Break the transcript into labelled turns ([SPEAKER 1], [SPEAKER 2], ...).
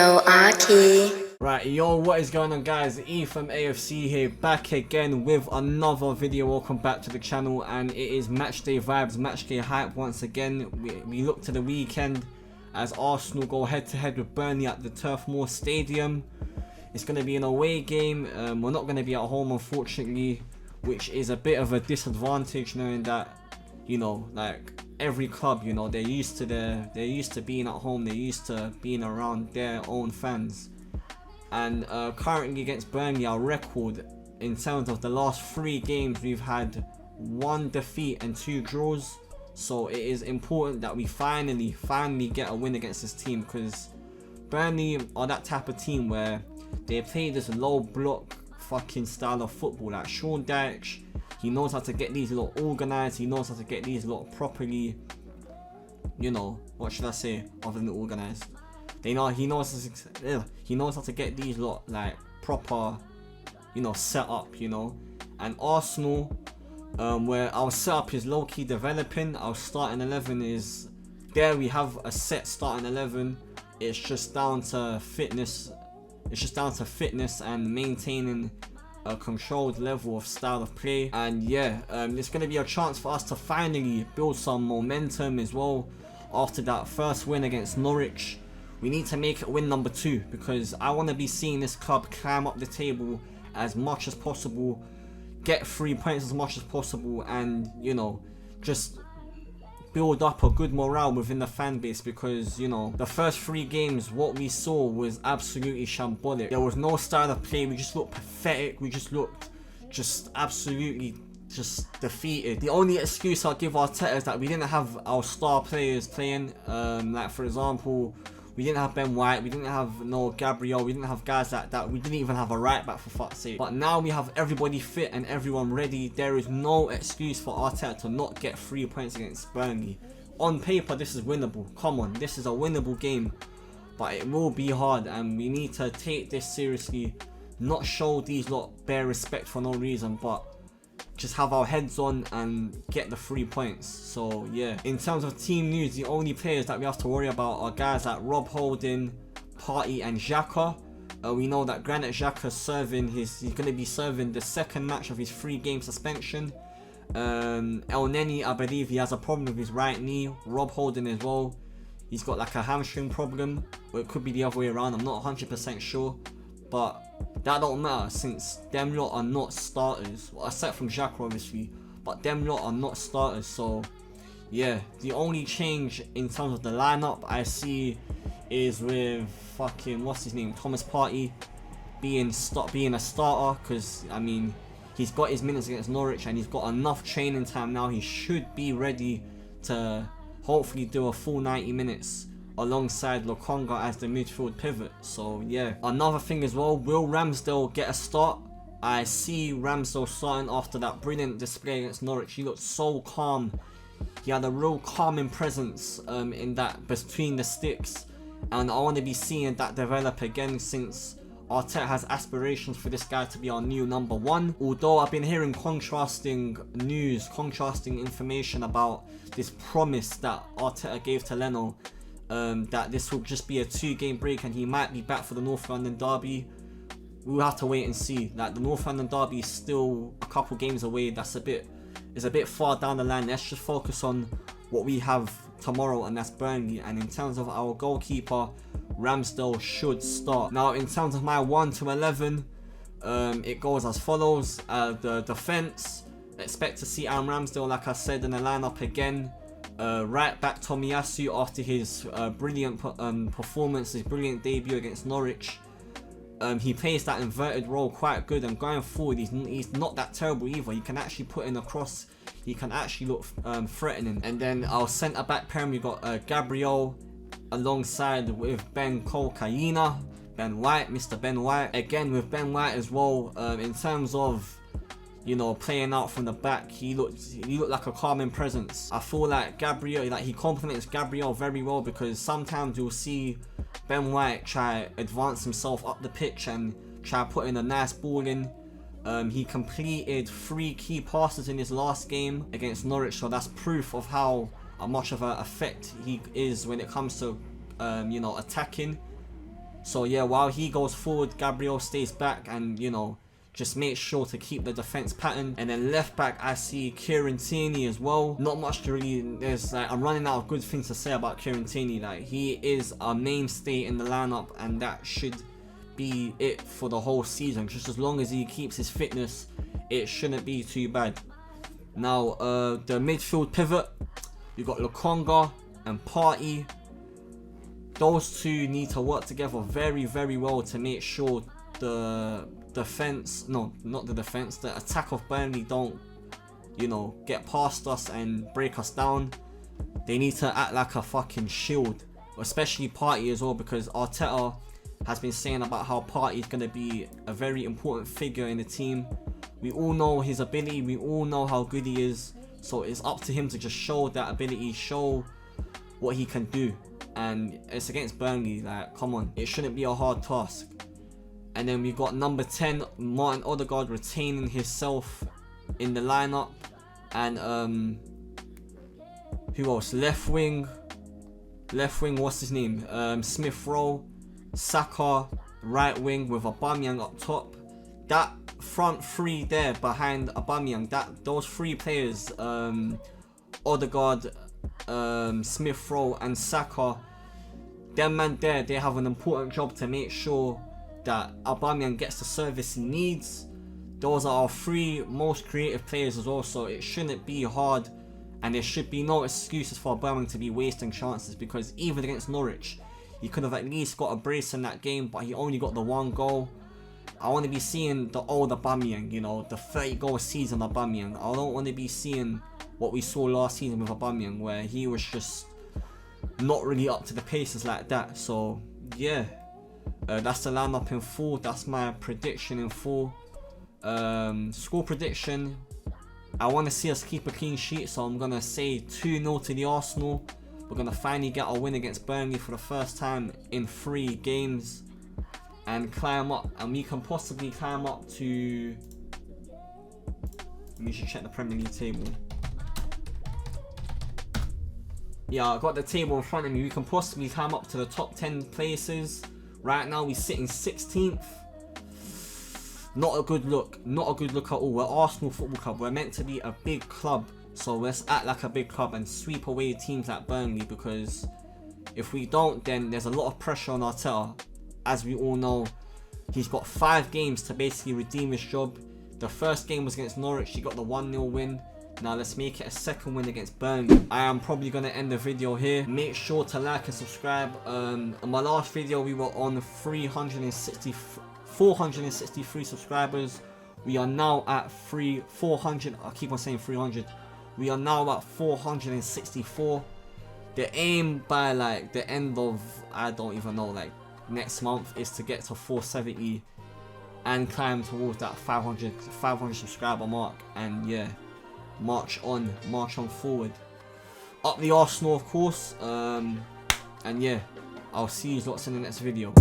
[SPEAKER 1] Yo, Aki.
[SPEAKER 2] Right, yo, what is going on, guys? E from AFC here, back again with another video. Welcome back to the channel, and it is matchday vibes, matchday hype once again. We look to the weekend as Arsenal go head to head with Burnley at the Turf Moor Stadium. It's going to be an away game. We're not going to be at home, unfortunately, which is a bit of a disadvantage, knowing that, you know, like every club, you know, they're used to being at home, they're used to being around their own fans. And currently against Burnley, our record in terms of the last 3 games, we've had 1 defeat and 2 draws. So it is important that we finally get a win against this team, because Burnley are that type of team where they play this low block fucking style of football. Like Sean Dyche, he knows how to get these lot organised, he knows how to get these lot properly, you know, what should I say other than organised? He knows how to get these lot like proper, you know, set up, you know. And Arsenal, where our setup is low-key developing, our starting 11 is there. We have a set starting 11. It's just down to fitness. It's just down to fitness and maintaining a controlled level of style of play. And yeah, it's going to be a chance for us to finally build some momentum as well after that first win against Norwich. We need to make it win number 2, because I want to be seeing this club climb up the table as much as possible, get 3 points as much as possible, and, you know, just build up a good morale within the fan base. Because, you know, the first 3 games, what we saw was absolutely shambolic. There was no style of play. We just looked pathetic. We just looked absolutely defeated. The only excuse I'll give Arteta is that we didn't have our star players playing. Like, for example, we didn't have Ben White, we didn't have no Gabriel, we didn't have guys like that, we didn't even have a right back, for fuck's sake. But now we have everybody fit and everyone ready. There is no excuse for Arteta to not get 3 points against Burnley. On paper, this is winnable. Come on, this is a winnable game. But it will be hard, and we need to take this seriously. Not show these lot bare respect for no reason, but just have our heads on and get the 3 points. So yeah, in terms of team news, the only players that we have to worry about are guys like Rob Holding, Partey and Xhaka. We know that Granit Xhaka he's going to be serving the 2nd match of his 3-game suspension. El Neni, I believe he has a problem with his right knee. Rob Holding as well, he's got like a hamstring problem, or it could be the other way around, I'm not 100% sure. But that don't matter, since them lot are not starters. Well, aside from Xhaka obviously, but them lot are not starters. So yeah, the only change in terms of the lineup I see is with fucking what's his name, Thomas Partey being a starter, because I mean, he's got his minutes against Norwich and he's got enough training time now. He should be ready to hopefully do a full 90 minutes alongside Lokonga as the midfield pivot. So yeah, another thing as well, will Ramsdale get a start? I see Ramsdale starting after that brilliant display against Norwich. He looked so calm. He had a real calming presence in that between the sticks, and I want to be seeing that develop again, since Arteta has aspirations for this guy to be our new number 1. Although I've been hearing contrasting information about this promise that Arteta gave to Leno, that this will just be a 2-game break and he might be back for the North London derby. We'll have to wait and see. Like, the North London derby is still a couple games away. It's a bit far down the line. Let's just focus on what we have tomorrow, and that's Burnley. And in terms of our goalkeeper, Ramsdale should start. Now, in terms of my 1 to 11, it goes as follows. The defense, expect to see Aaron Ramsdale, like I said, in the lineup again. Right back Tomiyasu after his brilliant performance, his brilliant debut against Norwich. He plays that inverted role quite good, and going forward he's not that terrible either. He can actually put in a cross, he can actually look threatening. And then our centre back pairing, we got Gabriel alongside with Ben White, Mr. Ben White. Again with Ben White as well, in terms of, you know, playing out from the back, he looked like a calming presence. I feel like Gabriel, like, he complements Gabriel very well, because sometimes you'll see Ben White try advance himself up the pitch and try putting a nice ball in. He completed 3 key passes in his last game against Norwich, so that's proof of how much of an effect he is when it comes to, you know, attacking. So yeah, while he goes forward, Gabriel stays back and, you know, just make sure to keep the defense pattern. And then left back, I see Kieran Tierney as well. Not much to really, I'm running out of good things to say about Kieran Tierney. Like, he is a mainstay in the lineup, and that should be it for the whole season. Just as long as he keeps his fitness, it shouldn't be too bad. Now, the midfield pivot, you got Lokonga and Partey. Those two need to work together very, very well to make sure the defense, no, not the defense, the attack of Burnley don't, you know, get past us and break us down. They need to act like a fucking shield, especially Partey as well, because Arteta has been saying about how Partey is going to be a very important figure in the team. We all know his ability, we all know how good he is, so it's up to him to just show that ability, show what he can do. And it's against Burnley, like, come on, it shouldn't be a hard task. And then we got number 10, Martin Odegaard, retaining himself in the lineup. And who else? Left wing, what's his name? Smith Rowe, Saka, right wing with Aubameyang up top. That front three there behind Aubameyang, those three players, Odegaard, Smith Rowe and Saka, them man there, they have an important job to make sure that Aubameyang gets the service he needs. Those are our three most creative players as well, so it shouldn't be hard, and there should be no excuses for Aubameyang to be wasting chances, because even against Norwich, he could have at least got a brace in that game, but he only got the one goal. I want to be seeing the old Aubameyang, you know, the 30 goal season Aubameyang. I don't want to be seeing what we saw last season with Aubameyang, where he was just not really up to the paces like that. So yeah, that's the lineup in full. That's my prediction in full. Score prediction, I want to see us keep a clean sheet, so I'm gonna say 2-0 to the Arsenal. We're gonna finally get a win against Burnley for the first time in 3 games and climb up, and we can possibly climb up to, we should check the Premier League table. Yeah, I got the table in front of me. We can possibly climb up to the top 10 places. Right now, we're sitting 16th. Not a good look. Not a good look at all. We're Arsenal Football Club. We're meant to be a big club. So let's act like a big club and sweep away teams like Burnley. Because if we don't, then there's a lot of pressure on Arteta. As we all know, he's got 5 games to basically redeem his job. The first game was against Norwich. He got the 1-0 win. Now let's make it a second win against Burnley. I am probably going to end the video here. Make sure to like and subscribe. In my last video, we were on 463 subscribers. We are now at 400. I keep on saying 300. We are now at 464. The aim by like the end of, I don't even know, like next month, is to get to 470 and climb towards that 500 subscriber mark. And yeah, march on forward, up the Arsenal, of course. And yeah, I'll see you lots in the next video.